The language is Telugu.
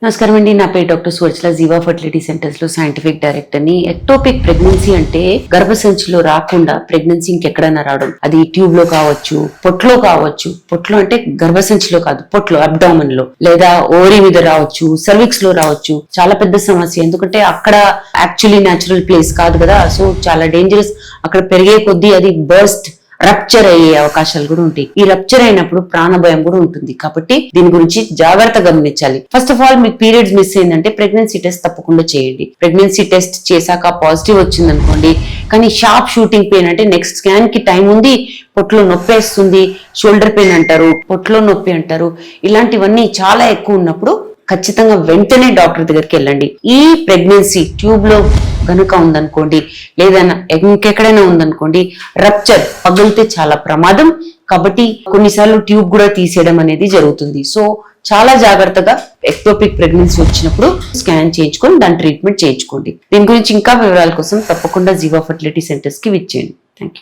నమస్కారం అండి. నా పేరు డాక్టర్ సువర్చల. జీవా ఫర్టిలిటీ సెంటర్స్ లో సైంటిఫిక్ డైరెక్టర్ ని. ఎక్టోపిక్ ప్రెగ్నెన్సీ అంటే గర్భసంచిలో రాకుండా ప్రెగ్నెన్సీ ఇంకెక్కడైనా రావడం. అది ట్యూబ్ లో కావచ్చు, పొట్లో కావచ్చు. పొట్లో అంటే గర్భసంచిలో కాదు, పొట్లో అబ్డామన్ లో, లేదా ఓవరీ మీద రావచ్చు, సర్విక్స్ లో రావచ్చు. చాలా పెద్ద సమస్య. ఎందుకంటే అక్కడ యాక్చువల్లీ న్యాచురల్ ప్లేస్ కాదు కదా. సో చాలా డేంజరస్. అక్కడ పెరిగే కొద్దీ అది బర్స్ట్, రప్చర్ అయ్యే అవకాశాలు కూడా ఉంటాయి. ఈ రప్చర్ అయినప్పుడు ప్రాణభయం కూడా ఉంటుంది. కాబట్టి దీని గురించి జాగ్రత్తగా గమనించాలి. ఫస్ట్ ఆఫ్ ఆల్, మీకు పీరియడ్స్ మిస్ అయిందంటే ప్రెగ్నెన్సీ టెస్ట్ తప్పకుండా చేయండి. ప్రెగ్నెన్సీ టెస్ట్ చేశాక పాజిటివ్ వచ్చింది అనుకోండి, కానీ షార్ప్ షూటింగ్ పెయిన్ అంటే నెక్స్ట్ స్కాన్ కి టైం ఉంది, పొట్లో నొప్పి వేస్తుంది, షోల్డర్ పెయిన్ అంటారు, పొట్లో నొప్పి అంటారు, ఇలాంటివన్నీ చాలా ఎక్కువ ఉన్నప్పుడు ఖచ్చితంగా వెంటనే డాక్టర్ దగ్గరికి వెళ్ళండి. ఈ ప్రెగ్నెన్సీ ట్యూబ్ లో గనుక ఉందనుకోండి, లేదన్నా ఇంకెక్కడైనా ఉందనుకోండి, రప్చర్ పగిలితే చాలా ప్రమాదం. కాబట్టి కొన్నిసార్లు ట్యూబ్ కూడా తీసేయడం అనేది జరుగుతుంది. సో చాలా జాగ్రత్తగా ఎక్టోపిక్ ప్రెగ్నెన్సీ వచ్చినప్పుడు స్కాన్ చేయించుకొని దాని ట్రీట్మెంట్ చేయించుకోండి. దీని గురించి ఇంకా వివరాల కోసం తప్పకుండా జీవా ఫర్టిలిటీ సెంటర్స్ కి విచ్చేయండి. Thank you.